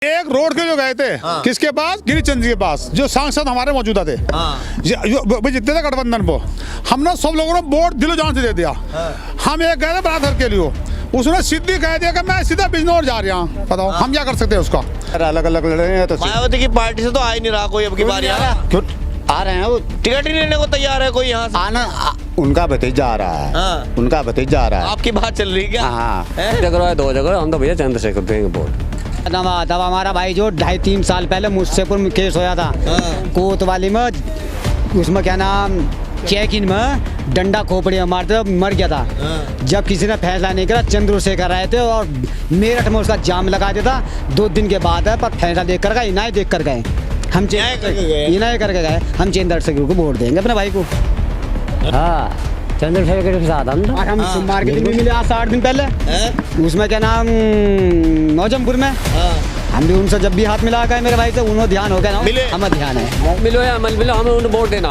एक रोड के जो गए थे किसके पास, गिरिचंद जी के पास, जो सांसद हमारे मौजूदा थे, जितने थे गठबंधन को, हमने सब लोगों ने वोट दिलो जान से दे दिया। हम एक गए थे बरातर के लिए, उसने सीधी कह दिया कि मैं सीधा बिजनौर जा रहा हूँ। बताओ हम क्या कर सकते हैं उसका। अलग अलग लड़ रहे हैं तो मायावती की पार्टी से तो आ ही नहीं रहा कोई अब की बार यार। क्यों आ रहे हैं वो, टिकट ही लेने को तैयार है कोई यहाँ से आना उनका भतीजा आ रहा है। उनका भतीजा आ रहा है। आपकी बात चल रही है क्या? हाँ जगह है, 2 जगह हम तो भैया चंद्रशेखर देंगे वोट। तब हमारा भाई जो 2.5-3 साल पहले मुझसेपुर में केस होया था कोतवाली में, उसमें क्या नाम चेक इन में डंडा खोपड़ी में मारते मर गया था। जब किसी ने फैसला नहीं करा, चंद्रशेखर आए थे और मेरठ में उसका जाम लगा दिया था। 2 दिन के बाद है पर फैसला देख कर गए, इनाय देख कर गए, हम इनाय करके गए। हम चंद्रशेखर को वोट देंगे अपने भाई को। हाँ चंद्रशेखर के साथ हम मार्केट में मिले आज 8 दिन पहले, उसमें क्या नाम नौजमपुर में। हम भी उनसे जब भी हाथ मिला गए मेरे भाई से, उन्होंने ध्यान हो गया ना, हमें ध्यान है। मिलो या मत मिलो, हमें उन्हें वोट देना।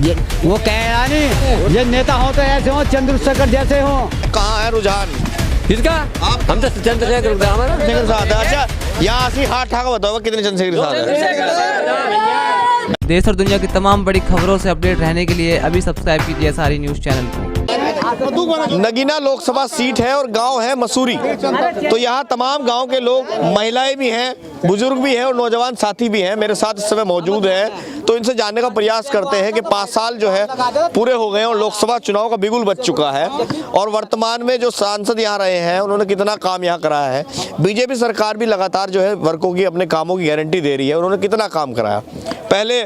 ये वो कह रहा नहीं, ये नेता हो तो ऐसे हो, चंद्रशेखर जैसे हो। कहाँ है रुझान किसका? हम तो चंद्रशेखर हमारा चंद्रशेखर साथ है। अच्छा यहाँ से हाथ ठाका बताओ कितने चंद्रशेखर साथ है। देश और दुनिया की तमाम बड़ी खबरों से अपडेट रहने के लिए अभी सब्सक्राइब कीजिए सारी न्यूज़ चैनल को। नगीना लोकसभा सीट है और गांव है मसूरी। तो यहाँ तमाम गांव के लोग, महिलाएं भी हैं, बुजुर्ग भी हैं और नौजवान साथी भी हैं मेरे साथ इस समय मौजूद हैं। तो इनसे जानने का प्रयास करते हैं कि 5 साल जो है पूरे हो गए और लोकसभा चुनाव का बिगुल बज चुका है और वर्तमान में जो सांसद यहाँ रहे हैं उन्होंने कितना काम यहाँ कराया है। बीजेपी सरकार भी लगातार जो है वर्कों की अपने कामों की गारंटी दे रही है, उन्होंने कितना काम कराया। पहले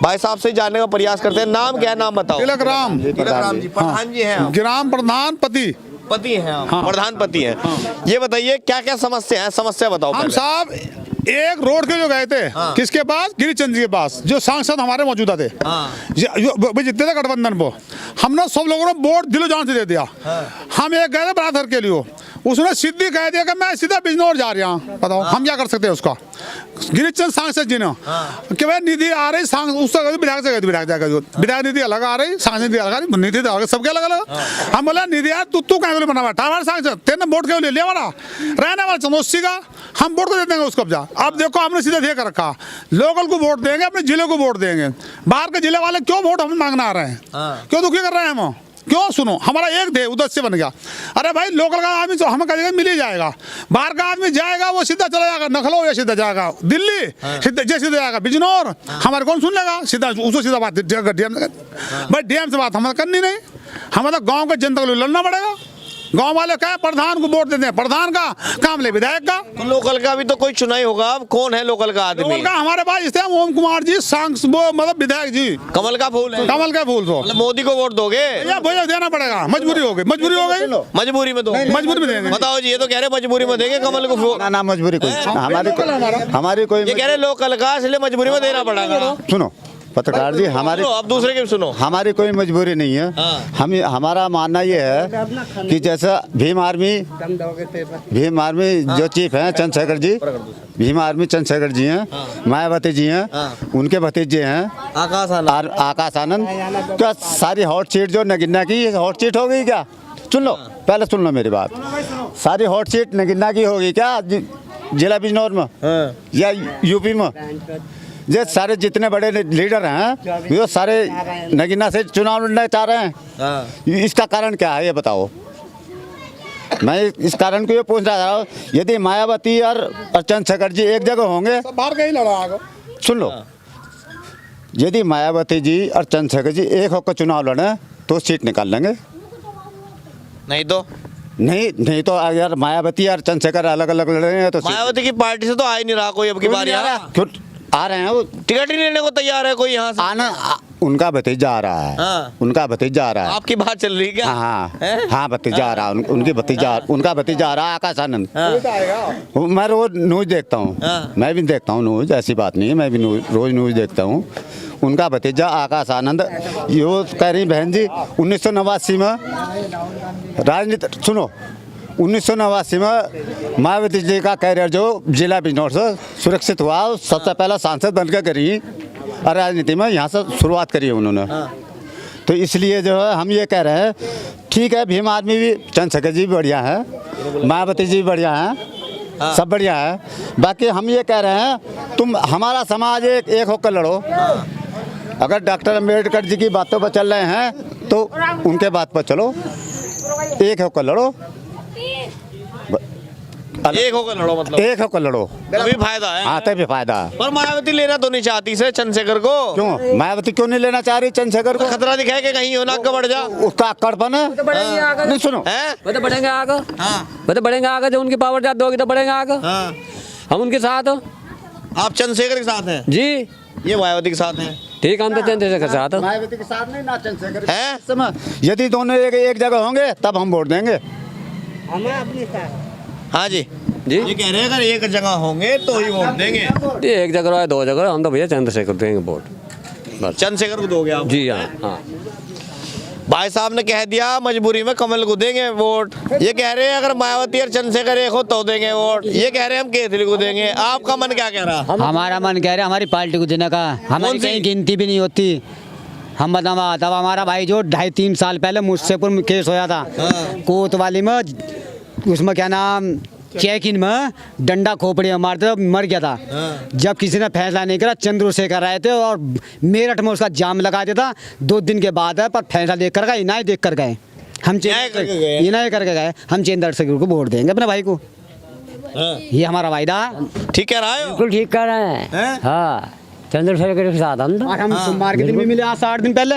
भाई साहब से जानने का प्रयास करते हैं। नाम क्या है, नाम बताओ। तिलक राम जी प्रधान जी हैं, ग्राम प्रधान पति हैं आप। प्रधानपति हैं। ये बताइए क्या क्या समस्या है, समस्या बताओ। हम साहब एक रोड के जो गए थे किसके पास, गिरिचंद जी के पास, जो सांसद हमारे मौजूदा थे, जितने थे गठबंधन को, हमने सब लोगों ने वोट दिलो जान से दे दिया। हम एक गए थे बरातर के लिए, उसने सीधी कह दिया कि मैं सीधा बिजनौर जा रहा हूँ। बताओ हम क्या कर सकते हैं उसका। गिरिचंद सांसद जी ने कि भाई निधि आ रही, उससे विधायक से विधायक निधि अलग आ रही, सांसद निधि अलग आ रही, निधि अलग, सबके अलग अलग। हम बोले निधि यार तू कहीं बना हुआ हमारे सांसद, तेने वोट के लिए ले वाला रहने वाला चमोसी का, हम वोट को दे देंगे उसको। अब देखो हमने सीधा दे कर रखा, लोकल को वोट देंगे, अपने जिले को वोट देंगे। बाहर के जिले वाले क्यों वोट हमें मांगना आ रहे हैं, क्यों दुखी कर रहे हैं हम, क्यों? सुनो हमारा एक थे उद्देश्य बन गया। अरे भाई लोकल का आदमी तो हमें कहेगा मिल ही जाएगा, बाहर का आदमी जाएगा वो सीधा चला जाएगा नखलो या सीधा जाएगा दिल्ली, सीधा जाएगा बिजनौर, हमारे कौन सुन लेगा, सीधा उसको सीधा बात भाई डीएम से बात हमें करनी नहीं, हमें तो गाँव के जनता को लड़ना पड़ेगा। गांव वाले क्या है, प्रधान को वोट देते हैं, प्रधान का काम ले विधायक का। तो लोकल का भी तो कोई चुनाव होगा, अब कौन है लोकल का आदमी? लोकल का हमारे पास इससे ओम कुमार जी मतलब विधायक जी, कमल का फूल है, कमल का फूल। तो मोदी को वोट दोगे या भैया देना पड़ेगा, मजबूरी हो गई, मजबूरी में दो, मजबूरी में देंगे। बताओ जी, ये तो कह रहे मजबूरी में देंगे कमल को फूल। ना मजबूरी कोई हमारी कोई, ये कह रहे लोकल का इसलिए मजबूरी में देना पड़ेगा। सुनो पत्रकार जी, हमारी अब दूसरे के सुनो, हमारी कोई मजबूरी नहीं है। हमारा मानना ये है कि जैसा भीम आर्मी जो चीफ हैं चंद्रशेखर जी, भीम आर्मी चंद्रशेखर जी हैं, मायावती जी हैं, उनके भतीजे हैं आकाश आनंद। क्या सारी हॉट सीट जो नगीना की हॉट सीट हो गई क्या? सुन लो पहले, सुन लो मेरी बात। सारी हॉट सीट नगीना की होगी क्या जिला बिजनौर में या यूपी में? ये सारे जितने बड़े लीडर हैं वो सारे नगीना से चुनाव लड़ना चाह रहे हैं। इसका कारण क्या है ये बताओ। मैं इस कारण को ये पूछ रहा था, यदि मायावती और चंद्रशेखर जी एक जगह होंगे, बाहर का ही लड़ा, सुन लो, यदि मायावती जी और चंद्रशेखर जी एक होकर चुनाव लड़े तो सीट निकाल लेंगे। नहीं तो अगर मायावती और चंद्रशेखर अलग अलग लड़ रहे हैं तो मायावती की पार्टी से तो आ ही नहीं रहा कोई अब की बार यार। क्यों आ रहे हैं वो, टिकट ही लेने को तैयार है कोई यहाँ से आना उनका भतीजा आ रहा है। उनका भतीजा आ रहा है। आपकी बात चल रही है क्या? हाँ भतीजा आ रहा है, उनका भतीजा आ रहा है आकाश आनंद। मैं रोज न्यूज देखता हूँ, मैं भी देखता हूँ न्यूज, ऐसी बात नहीं है, मैं भी रोज न्यूज देखता हूँ। उनका भतीजा आकाश आनंद यो कह रही बहन जी 1989 में राजनीति, सुनो 1989 में मायावती जी का कैरियर जो जिला बिजनौर से सुरक्षित हुआ, सबसे पहला सांसद बनकर करी और राजनीति में यहाँ से शुरुआत करी है उन्होंने। तो इसलिए जो है हम ये कह रहे हैं, ठीक है भीम आदमी भी, चंद्रशेखर जी भी बढ़िया है, मायावती जी भी बढ़िया हैं, सब बढ़िया है। बाकी हम ये कह रहे हैं तुम हमारा समाज एक होकर लड़ो। अगर डॉक्टर अम्बेडकर जी की बातों पर चल रहे हैं तो उनके बात पर चलो, एक होकर लड़ो। एक होकर लड़ो, मतलब एक होकर लड़ो, तभी फायदा है। हाँ तभी फायदा है। पर मायावती लेना तो नहीं चाहती से चंद्रशेखर को। क्यों मायावती क्यों नहीं लेना चाह रही चंद्रशेखर को? खतरा दिखाए कि कहीं होना का बढ़ जा। उसका अक्कड़पन है। नहीं सुनो, हैं? वो तो बढ़ेंगे आगे, हाँ वो तो बढ़ेंगे आगे, जो उनकी पावर ज्यादा होगी तो बढ़ेंगे आगे। हाँ। हम उनके साथ हो आप चंद्रशेखर के साथ हैं, जी, ये मायावती के साथ हैं। ठीक, हम तो चंद्रशेखर के साथ हो। मायावती के साथ नहीं ना चंद्रशेखर हैं? समय यदि दोनों एक जगह होंगे तब हम वोट देंगे। हाँ जी जी, ये कह रहे हैं अगर एक जगह होंगे तो ही वोट देंगे। ये एक जगह है, 2 जगह, हम तो भैया चंद्रशेखर देंगे वोट बस। चंद्रशेखर को दोगे आप? जी हाँ, हाँ। भाई साहब ने कह दिया मजबूरी में कमल को देंगे वोट। ये कह रहे हैं अगर मायावती और चंद्रशेखर एक हो तो देंगे वोट। ये कह रहे हैं हम केसरी को देंगे। आपका मन क्या कह रहा? हमारा मन कह रहा है हमारी पार्टी को देने का। हमारी कौन सी? कहीं गिनती भी नहीं होती। हम बतावा तब हमारा भाई जो 2.5-3 साल पहले मुझसेपुर में केस होया था, कोतवाली में, उसमें क्या नाम चेक इन में डंडा खोपड़ी में मारते मर गया था। जब किसी ने फैसला नहीं करा, चंद्रशेखर आए थे और मेरठ में उसका जाम लगा दिया था। 2 दिन के बाद है, पर फैसला देख कर गए, ना ही देख कर गए। हम न्याय करके गए। ये नहीं करके गए। हम चंद्रशेखर को वोट देंगे अपने भाई को। ये हमारा वायदा। ठीक कह रहा है? बिल्कुल ठीक कर रहे हैं, हैं? हाँ, चंद्रशेखर के साथ हम तो। और हम सोमवार के दिन भी मिले आज 8 दिन पहले,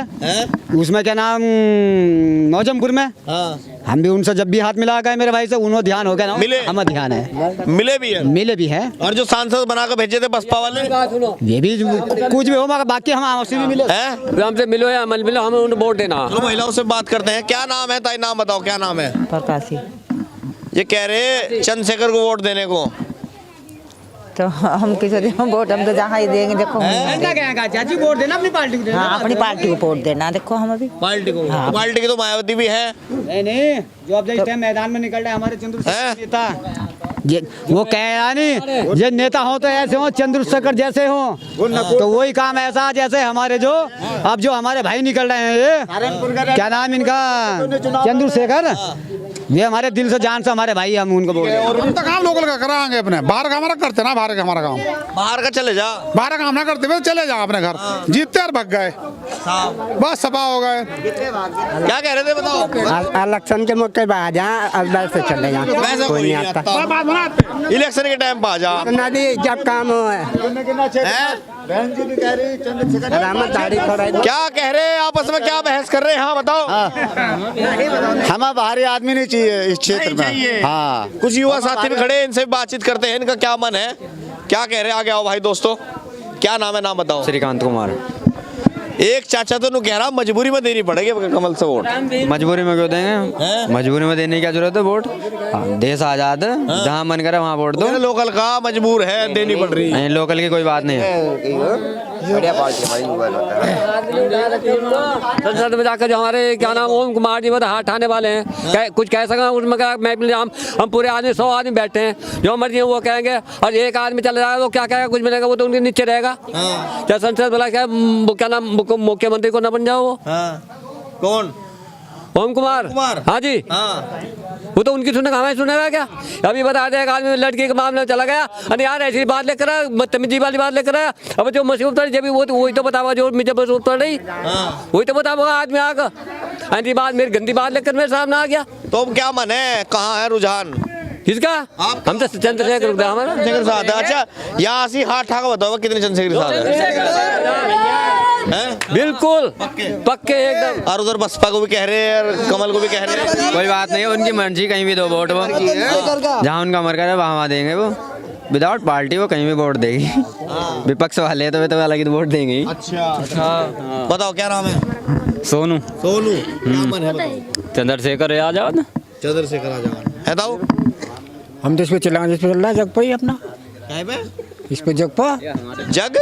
उसमें क्या नाम मौजमपुर में। हम भी उनसे जब भी हाथ मिला गए मेरे भाई से, उन्होंने ध्यान हो गया ना, मिले? हमें ध्यान है, मिले भी है। मिले भी है। और जो सांसद बनाकर भेजे थे बसपा वाले, ये भी कुछ भी हो मगर बाकी हम आपसे भी मिले। हैं? हमसे मिलो या मत मिलो, हमें उन्हें वोट देना। चलो महिलाओं से बात करते हैं। क्या नाम है ताई? नाम बताओ, क्या नाम है? प्रकाशी। ये कह रहे चंद्रशेखर को वोट देने को। तो हम किसे दें वोट? हम तो जहाँ ही देंगे। देखो चाची वोट देना अपनी पार्टी को देना। हाँ, अपनी पार्टी को वोट देना। देखो हम अभी पार्टी को? तो पार्टी की तो मायावती भी है। नहीं, जो अब इस टाइम मैदान में निकल रहे हैं हमारे चंद्रशेखर नेता, ये वो कह रहा नहीं, ये नेता हो तो ऐसे हो चंद्रशेखर जैसे हो, तो वही काम ऐसा जैसे हमारे जो अब जो हमारे भाई निकल रहे हैं, ये क्या नाम इनका, चंद्रशेखर, ये हमारे दिल से जान से हमारे भाई, हम उनको बोल रहे हैं। और उनका काम लोकल का कराएंगे अपने, बाहर का हमारा करते ना, बाहर का हमारा काम, बाहर का चले जा। बाहर का हम ना करते हुए चले जाओ अपने घर, जीतते और भग गए, बस सफा हो गए। क्या कह रहे थे बताओ? इलेक्शन के मौके पे आ जाए, अल्लाह से चले जाए, वैसे कोई नहीं आता। बात बनाते इलेक्शन के टाइम पे आ जा। नदी जब काम हो है, रहमत दाढ़ी खड़ाई। क्या कह रहे हैं आपस में, क्या बहस कर रहे हैं? हाँ बताओ। हमें बाहरी आदमी नहीं चाहिए इस क्षेत्र में। हाँ, कुछ युवा साथी भी खड़े हैं, इनसे भी बातचीत करते हैं, इनका क्या मन है, क्या कह रहे हैं? आगे आओ भाई दोस्तों, क्या नाम है? नाम बताओ। श्रीकांत कुमार। एक चाचा तो नु कह रहा मजबूरी में देनी पड़ेगी कमल से वोट। मजबूरी में क्यों देंगे? मजबूरी में देने की क्या जरूरत है वोट? देश आजाद है, जहाँ मन करे वहाँ वोट दो। लोकल का मजबूर है, देनी पड़ रही है। नहीं, लोकल की कोई बात नहीं है। संसद में जाकर जो हमारे क्या नाम ओम कुमार जी वो हाथ उठाने वाले हैं, कुछ कह सका उसमें क्या, मैं हम पूरे आदमी 100 आदमी बैठे हैं, जो मर्जी वो कहेंगे, और एक आदमी चल रहा है वो क्या कहेगा, कुछ मिलेगा वो तो उनके नीचे रहेगा। क्या संसद बोला क्या, क्या नाम, मुख्यमंत्री को न बन जाओ वो? कौन? ओम कुमार। हाँ जी, वो तो उनकी सुनेगा, हमें सुनेगा क्या? अभी बता दे, एक आदमी लड़की के मामले में चला गया, अरे यार ऐसी बात लेकर आया, बदतमीजी वाली बात लेकर आया। अब जो मसीह उतर जब वही तो बतावा, जो मुझे बस उतर रही वही तो बतावा आदमी आगा। ऐसी बात, मेरी गंदी बात लेकर मेरे सामने आ गया। तो अब क्या मन है, कहाँ है रुझान किसका? हम तो चंद्रशेखर हमारा चंद्रशेखर साथ है। अच्छा, यहाँ से हाथ ठाका बताओ कितने चंद्रशेखर साथ है? बिल्कुल पक्के एकदम। और उधर बसपा को भी कह रहे हैं और कमल को भी कह रहे हैं। कोई बात नहीं है, उनकी मर्जी, कहीं भी दो वोट, वो जहाँ उनका मन करे वहाँ देंगे। वो विदाउट पार्टी वो कहीं भी वोट देगी। विपक्ष वाले तो वे तो अलग वोट देंगे ही। अच्छा, बताओ क्या नाम है? सोनू। सोनू, क्या मन है बताओ? चंद्रशेखर आजाद। चंद्रशेखर आजाद है। बताओ। हम तो इस पे चला, जिस पे चल रहा है जग पे अपना, इस पे जग पा जग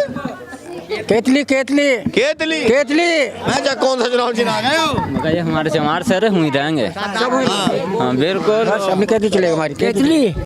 केतली केतली केतली केतली। मैं जग कौन सा चुनाव जिता गए हो? ये हमारे चमार सर हुई रहेंगे। हाँ बिल्कुल, अपनी केतली चलेगा हमारी केतली।